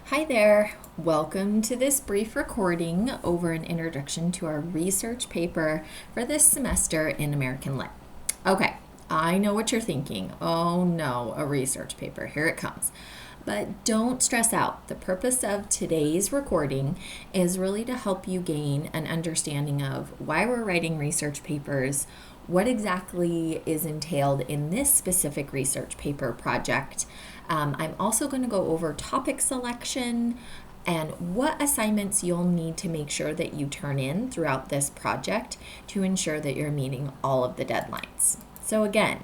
Hi there. Welcome to this brief recording over an introduction to our research paper for this semester in American Lit. Okay, I know what you're thinking. Oh no, a research paper. Here it comes. But don't stress out. The purpose of today's recording is really to help you gain an understanding of why we're writing research papers, what exactly is entailed in this specific research paper project. I'm also going to go over topic selection and what assignments you'll need to make sure that you turn in throughout this project to ensure that you're meeting all of the deadlines. So again,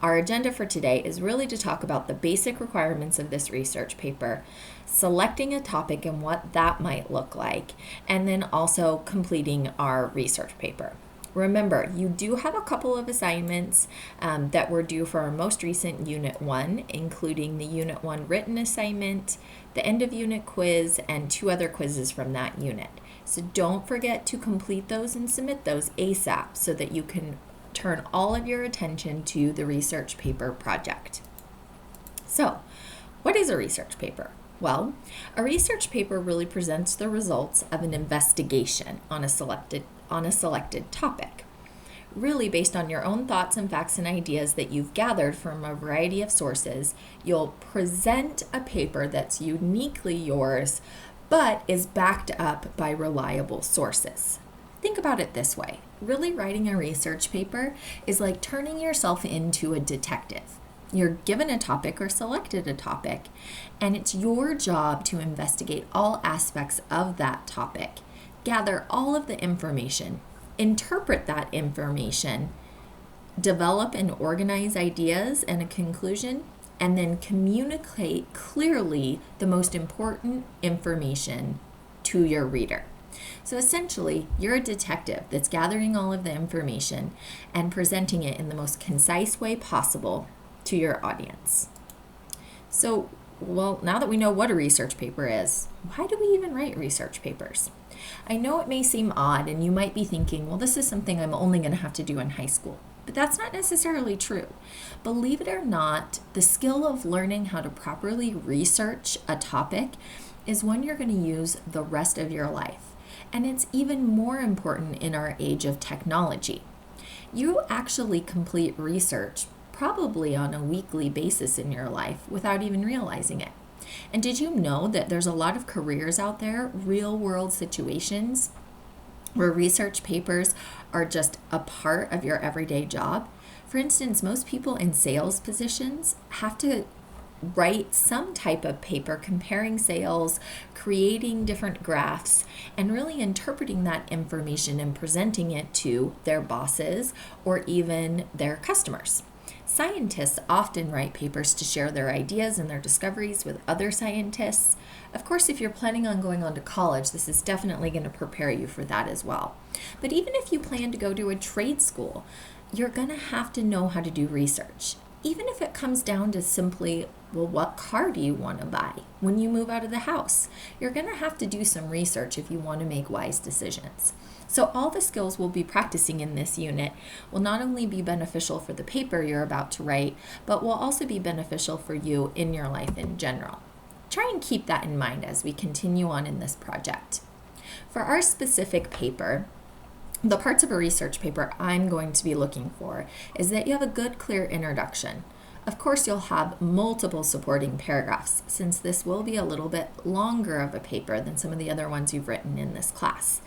our agenda for today is really to talk about the basic requirements of this research paper, selecting a topic and what that might look like, and then also completing our research paper. Remember, you do have a couple of assignments that were due for our most recent Unit 1, including the Unit 1 written assignment, the end of unit quiz, and 2 other quizzes from that unit. So don't forget to complete those and submit those ASAP so that you can turn all of your attention to the research paper project. So, what is a research paper? Well, a research paper really presents the results of an investigation on a selected topic, really based on your own thoughts and facts and ideas that you've gathered from a variety of sources. You'll present a paper that's uniquely yours, but is backed up by reliable sources. Think about it this way. Really writing a research paper is like turning yourself into a detective. You're given a topic or selected a topic, and it's your job to investigate all aspects of that topic, gather all of the information, interpret that information, develop and organize ideas and a conclusion, and then communicate clearly the most important information to your reader. So essentially, you're a detective that's gathering all of the information and presenting it in the most concise way possible to your audience. So, now that we know what a research paper is, why do we even write research papers? I know it may seem odd, and you might be thinking, well, this is something I'm only going to have to do in high school. But that's not necessarily true. Believe it or not, the skill of learning how to properly research a topic is one you're going to use the rest of your life. And it's even more important in our age of technology. You actually complete research probably on a weekly basis in your life without even realizing it. And did you know that there's a lot of careers out there, real world situations, where research papers are just a part of your everyday job? For instance, most people in sales positions have to write some type of paper comparing sales, creating different graphs, and really interpreting that information and presenting it to their bosses or even their customers. Scientists often write papers to share their ideas and their discoveries with other scientists. Of course, if you're planning on going on to college, this is definitely going to prepare you for that as well. But even if you plan to go to a trade school, you're going to have to know how to do research. Even if it comes down to simply, well, what car do you want to buy when you move out of the house? You're going to have to do some research if you want to make wise decisions. So all the skills we'll be practicing in this unit will not only be beneficial for the paper you're about to write, but will also be beneficial for you in your life in general. Try and keep that in mind as we continue on in this project. For our specific paper, the parts of a research paper I'm going to be looking for is that you have a good, clear introduction. Of course, you'll have multiple supporting paragraphs, since this will be a little bit longer of a paper than some of the other ones you've written in this class.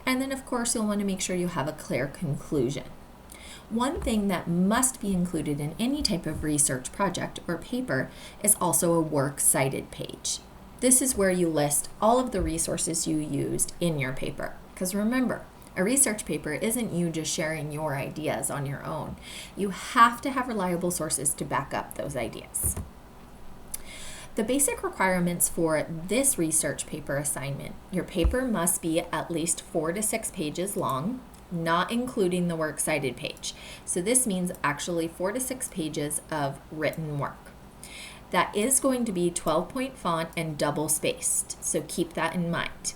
And then, of course, you'll want to make sure you have a clear conclusion. One thing that must be included in any type of research project or paper is also a works cited page. This is where you list all of the resources you used in your paper. Because remember, a research paper isn't you just sharing your ideas on your own. You have to have reliable sources to back up those ideas. The basic requirements for this research paper assignment: your paper must be at least 4 to 6 pages long, not including the works cited page. So this means actually 4 to 6 pages of written work. That is going to be 12-point font and double spaced, so keep that in mind.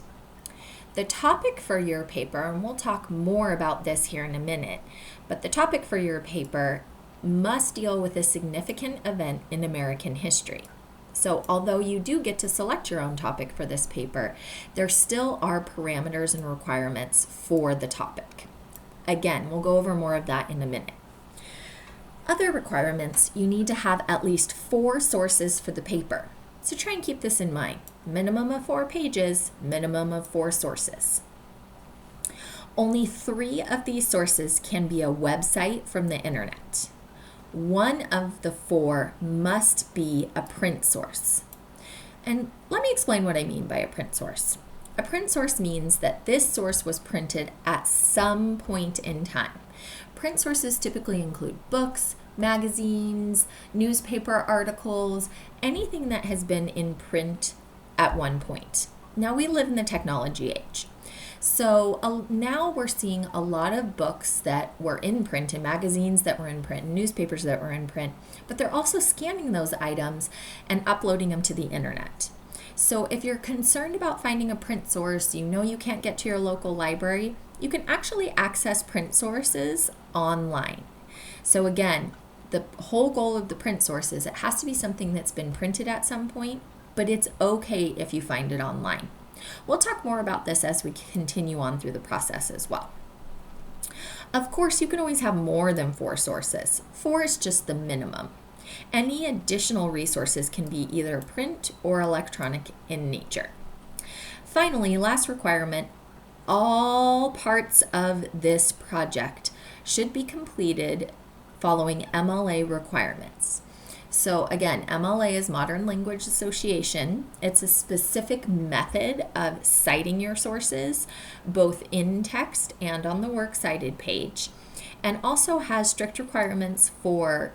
The topic for your paper, and we'll talk more about this here in a minute, but the topic for your paper must deal with a significant event in American history. So although you do get to select your own topic for this paper, there still are parameters and requirements for the topic. Again, we'll go over more of that in a minute. Other requirements, you need to have at least 4 sources for the paper. So try and keep this in mind. Minimum of 4 pages, minimum of 4 sources. Only 3 of these sources can be a website from the internet. 1 of the 4 must be a print source. And let me explain what I mean by a print source. A print source means that this source was printed at some point in time. Print sources typically include books, magazines, newspaper articles, anything that has been in print at one point. Now we live in the technology age. So now we're seeing a lot of books that were in print and magazines that were in print and newspapers that were in print, but they're also scanning those items and uploading them to the internet. So if you're concerned about finding a print source, you know you can't get to your local library, you can actually access print sources online. So again, the whole goal of the print source is it has to be something that's been printed at some point, but it's okay if you find it online. We'll talk more about this as we continue on through the process as well. Of course, you can always have more than 4 sources. 4 is just the minimum. Any additional resources can be either print or electronic in nature. Finally, last requirement, all parts of this project should be completed following MLA requirements. So again, MLA is Modern Language Association. It's a specific method of citing your sources, both in text and on the works cited page, and also has strict requirements for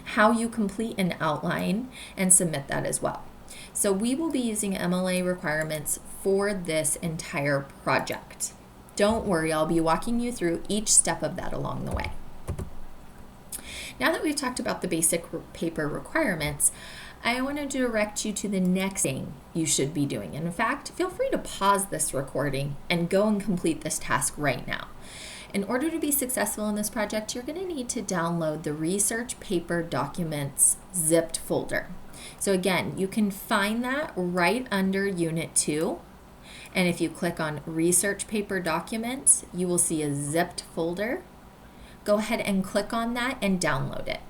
how you complete an outline and submit that as well. So we will be using MLA requirements for this entire project. Don't worry, I'll be walking you through each step of that along the way. Now that we've talked about the basic paper requirements, I want to direct you to the next thing you should be doing. And in fact, feel free to pause this recording and go and complete this task right now. In order to be successful in this project, you're going to need to download the Research Paper Documents zipped folder. So again, you can find that right under Unit 2. And if you click on Research Paper Documents, you will see a zipped folder. Go ahead and click on that and download it.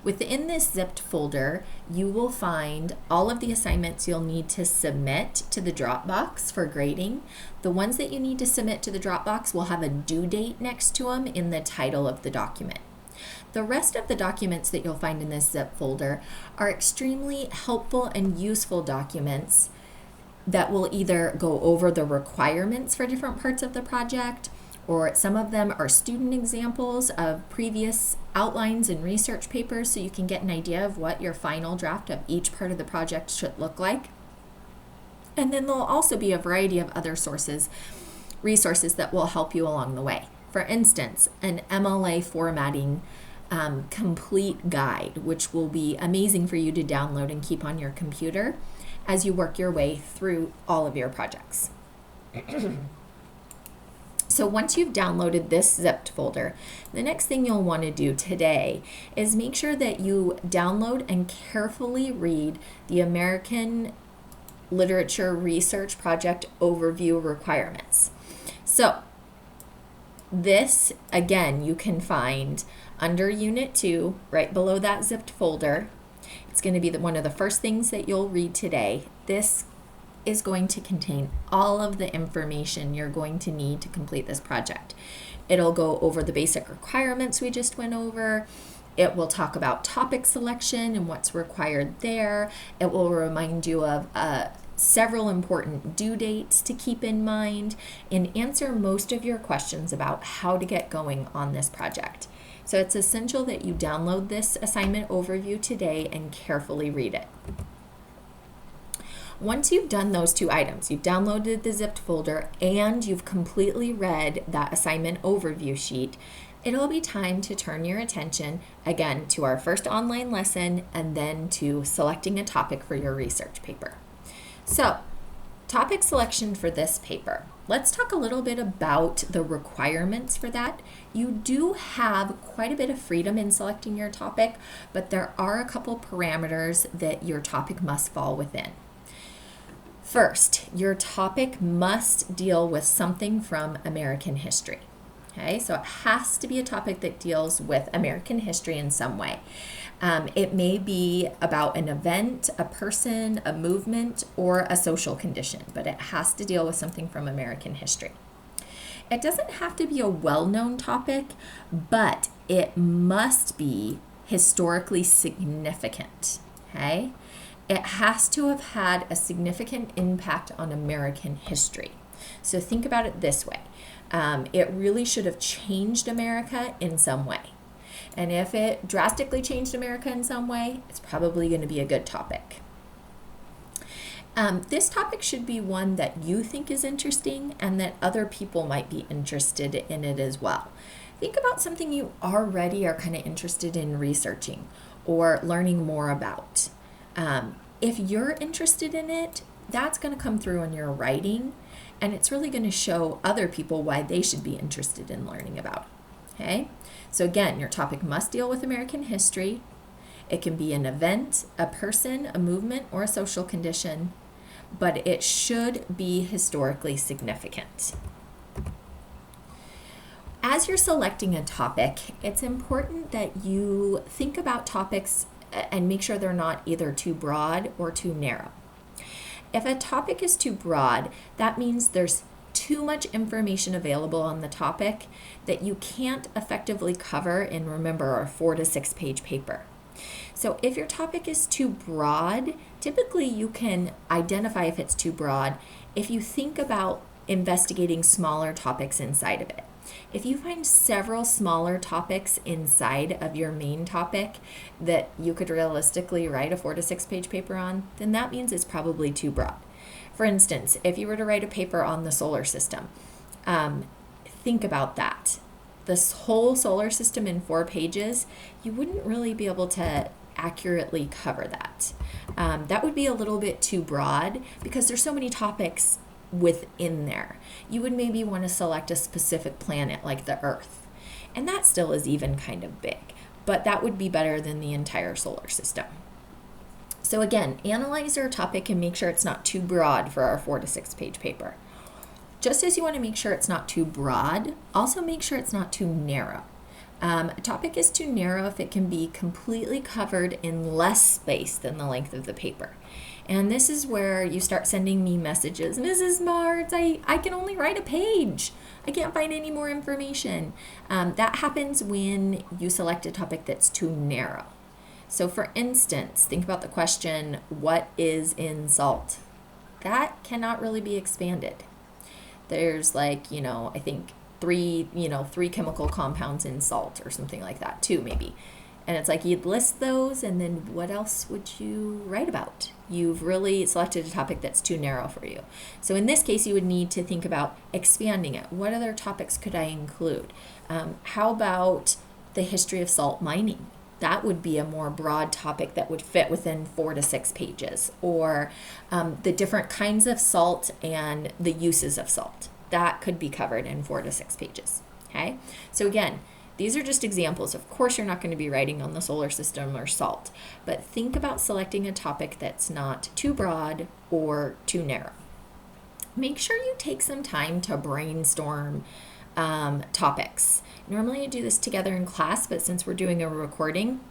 Within this zipped folder, you will find all of the assignments you'll need to submit to the Dropbox for grading. The ones that you need to submit to the Dropbox will have a due date next to them in the title of the document. The rest of the documents that you'll find in this zip folder are extremely helpful and useful documents that will either go over the requirements for different parts of the project, or some of them are student examples of previous outlines and research papers so you can get an idea of what your final draft of each part of the project should look like. And then there'll also be a variety of other resources that will help you along the way. For instance, an MLA formatting complete guide, which will be amazing for you to download and keep on your computer as you work your way through all of your projects. So once you've downloaded this zipped folder, the next thing you'll want to do today is make sure that you download and carefully read the American Literature Research Project Overview Requirements. So this, again, you can find under Unit 2, right below that zipped folder. It's going to be one of the first things that you'll read today. This is going to contain all of the information you're going to need to complete this project. It'll go over the basic requirements we just went over. It will talk about topic selection and what's required there. It will remind you of several important due dates to keep in mind and answer most of your questions about how to get going on this project. So it's essential that you download this assignment overview today and carefully read it. Once you've done those 2 items, you've downloaded the zipped folder and you've completely read that assignment overview sheet, it'll be time to turn your attention again to our first online lesson and then to selecting a topic for your research paper. So, topic selection for this paper. let's talk a little bit about the requirements for that. You do have quite a bit of freedom in selecting your topic, but there are a couple parameters that your topic must fall within. First, your topic must deal with something from American history. Okay, so it has to be a topic that deals with American history in some way. It may be about an event, a person, a movement, or a social condition, but it has to deal with something from American history. It doesn't have to be a well-known topic, but it must be historically significant. Okay? It has to have had a significant impact on American history. So think about it this way. It really should have changed America in some way. And if it drastically changed America in some way, it's probably going to be a good topic. This topic should be one that you think is interesting and that other people might be interested in it as well. Think about something you already are kind of interested in researching or learning more about. If you're interested in it, that's going to come through in your writing, and it's really going to show other people why they should be interested in learning about it. Okay? So again, your topic must deal with American history. It can be an event, a person, a movement, or a social condition, but it should be historically significant. As you're selecting a topic, it's important that you think about topics and make sure they're not either too broad or too narrow. If a topic is too broad, that means there's too much information available on the topic that you can't effectively cover in, remember, a 4 to 6 page paper. So if your topic is too broad, typically you can identify if it's too broad if you think about investigating smaller topics inside of it. If you find several smaller topics inside of your main topic that you could realistically write a 4 to 6 page paper on, then that means it's probably too broad. For instance, if you were to write a paper on the solar system, think about that. This whole solar system in 4 pages, you wouldn't really be able to accurately cover that. That would be a little bit too broad because there's so many topics within there. You would maybe want to select a specific planet like the Earth, and that still is even kind of big, but that would be better than the entire solar system. So again, analyze your topic and make sure it's not too broad for our 4 to 6 page paper. Just as you want to make sure it's not too broad, also make sure it's not too narrow. A topic is too narrow if it can be completely covered in less space than the length of the paper. And this is where you start sending me messages. Mrs. Martz, I can only write a page. I can't find any more information. That happens when you select a topic that's too narrow. So for instance, think about the question, what is in salt? That cannot really be expanded. There's I think three chemical compounds in salt or something like that, 2 maybe. And it's like you'd list those, and then what else would you write about? You've really selected a topic that's too narrow for you. So in this case, you would need to think about expanding it. What other topics could I include? How about the history of salt mining? That would be a more broad topic that would fit within 4 to 6 pages. Or the different kinds of salt and the uses of salt. That could be covered in 4 to 6 pages. Okay? So again, these are just examples. Of course, you're not going to be writing on the solar system or salt, but think about selecting a topic that's not too broad or too narrow. Make sure you take some time to brainstorm topics. Normally I do this together in class, but since we're doing a recording,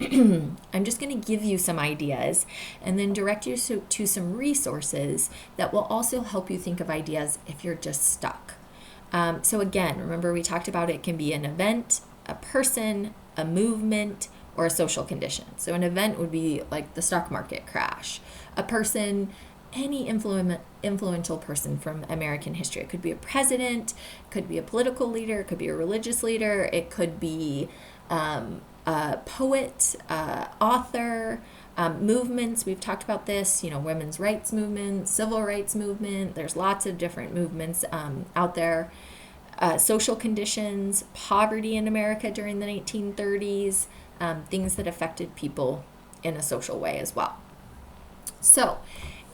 I'm just going to give you some ideas and then direct you to some resources that will also help you think of ideas if you're just stuck. So again, remember we talked about it can be an event, a person, a movement, or a social condition. So an event would be like the stock market crash. A person, any influential person from American history. It could be a president, it could be a political leader, it could be a religious leader, it could be a poet, author, movements. We've talked about this, women's rights movement, civil rights movement. There's lots of different movements out there. Social conditions, poverty in America during the 1930s, things that affected people in a social way as well. So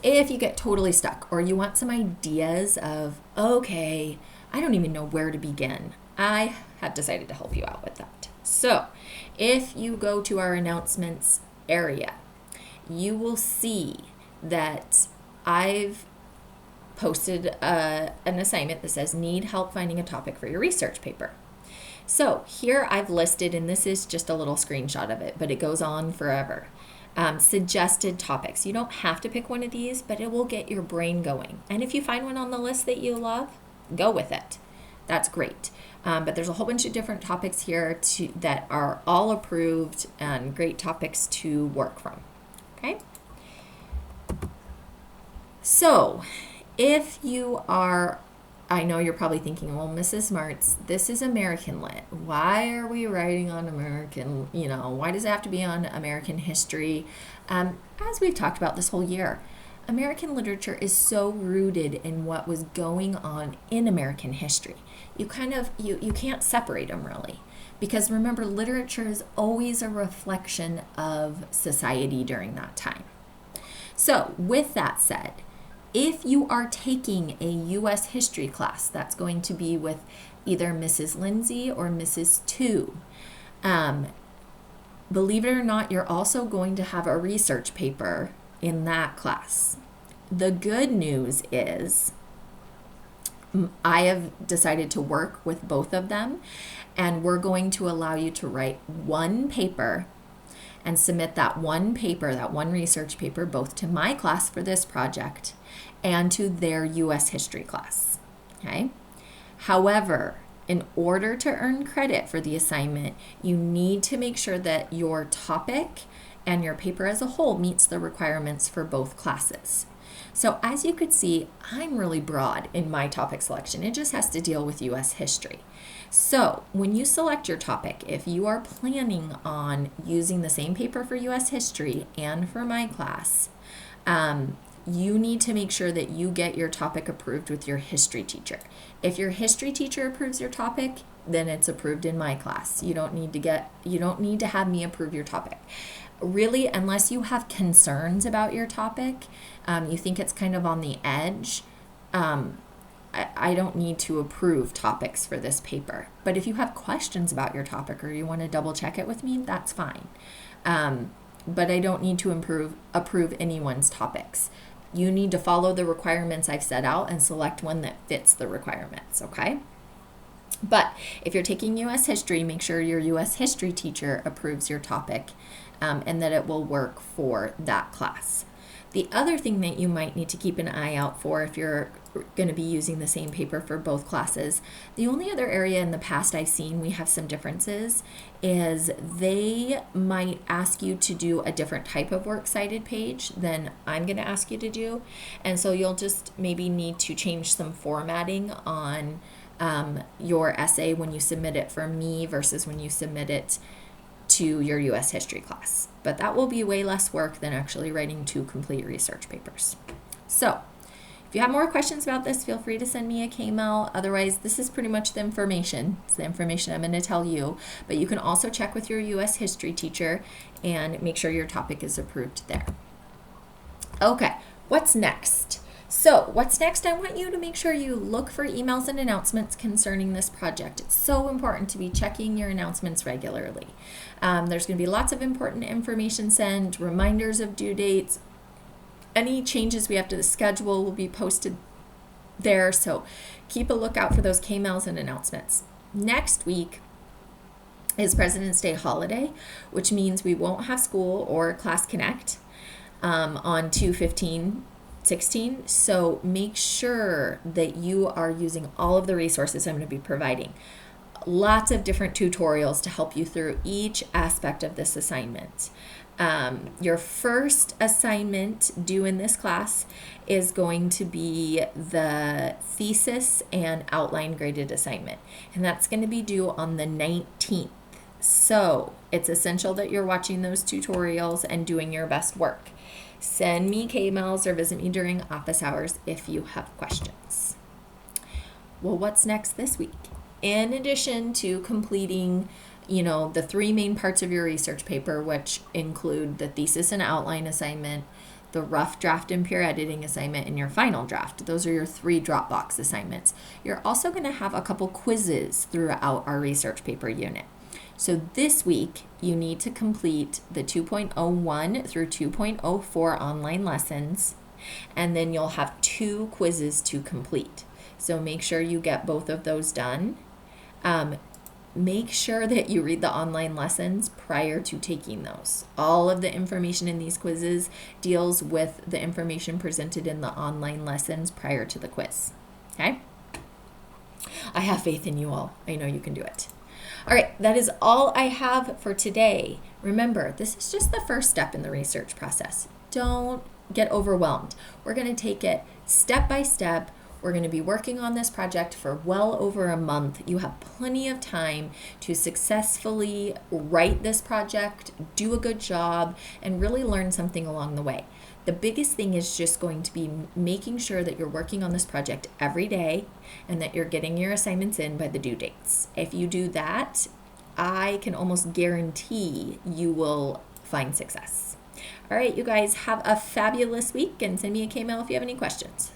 if you get totally stuck or you want some ideas of, okay, I don't even know where to begin, I have decided to help you out with that. So if you go to our announcements area, you will see that I've posted an assignment that says need help finding a topic for your research paper. So here I've listed, and this is just a little screenshot of it, but it goes on forever. Suggested topics. You don't have to pick one of these, but it will get your brain going. And if you find one on the list that you love, go with it. That's great. But there's a whole bunch of different topics here that are all approved and great topics to work from. Okay? So if you are, I know you're probably thinking, well, Mrs. Martz, this is American Lit. Why are we writing on American, why does it have to be on American history? As we've talked about this whole year, American literature is so rooted in what was going on in American history. You can't separate them really. Because remember, literature is always a reflection of society during that time. So with that said, if you are taking a U.S. history class, that's going to be with either Mrs. Lindsay or Mrs. Tu. Believe it or not, you're also going to have a research paper in that class. The good news is I have decided to work with both of them, and we're going to allow you to write one paper and submit that one paper, that one research paper, both to my class for this project and to their U.S. history class, okay? However, in order to earn credit for the assignment, you need to make sure that your topic and your paper as a whole meets the requirements for both classes. So as you could see, I'm really broad in my topic selection. It just has to deal with U.S. history. So when you select your topic, if you are planning on using the same paper for U.S. history and for my class, you need to make sure that you get your topic approved with your history teacher. If your history teacher approves your topic, then it's approved in my class. You don't need to have me approve your topic. Really, unless you have concerns about your topic, you think it's kind of on the edge, I don't need to approve topics for this paper. But if you have questions about your topic or you want to double check it with me, that's fine. But I don't need to approve anyone's topics. You need to follow the requirements I've set out and select one that fits the requirements, okay? But if you're taking U.S. history, make sure your U.S. history teacher approves your topic and that it will work for that class. The other thing that you might need to keep an eye out for if you're going to be using the same paper for both classes, the only other area in the past I've seen we have some differences is they might ask you to do a different type of works cited page than I'm going to ask you to do. And so you'll just maybe need to change some formatting on your essay when you submit it for me versus when you submit it to your U.S. history class. But that will be way less work than actually writing 2 complete research papers. So if you have more questions about this, feel free to send me a K-mail. Otherwise, this is pretty much the information. It's the information I'm going to tell you. But you can also check with your U.S. history teacher and make sure your topic is approved there. Okay, what's next? So what's next? I want you to make sure you look for emails and announcements concerning this project. It's so important to be checking your announcements regularly. There's going to be lots of important information sent, reminders of due dates. Any changes we have to the schedule will be posted there, so keep a lookout for those K-mails and announcements. Next week is President's Day holiday, which means we won't have school or Class Connect on 2/15/16, so make sure that you are using all of the resources I'm going to be providing. Lots of different tutorials to help you through each aspect of this assignment. Your first assignment due in this class is going to be the thesis and outline graded assignment, and that's going to be due on the 19th. So it's essential that you're watching those tutorials and doing your best work. Send me K-mails or visit me during office hours if you have questions. Well, what's next this week? In addition to completing, the 3 main parts of your research paper, which include the thesis and outline assignment, the rough draft and peer editing assignment, and your final draft. Those are your 3 Dropbox assignments. You're also going to have a couple quizzes throughout our research paper unit. So this week, you need to complete the 2.01 through 2.04 online lessons, and then you'll have 2 quizzes to complete. So make sure you get both of those done. Make sure that you read the online lessons prior to taking those. All of the information in these quizzes deals with the information presented in the online lessons prior to the quiz. Okay? I have faith in you all. I know you can do it. All right, that is all I have for today. Remember, this is just the first step in the research process. Don't get overwhelmed. We're going to take it step by step. We're going to be working on this project for well over a month. You have plenty of time to successfully write this project, do a good job, and really learn something along the way. The biggest thing is just going to be making sure that you're working on this project every day and that you're getting your assignments in by the due dates. If you do that, I can almost guarantee you will find success. All right, you guys, have a fabulous week, and send me a K-mail if you have any questions.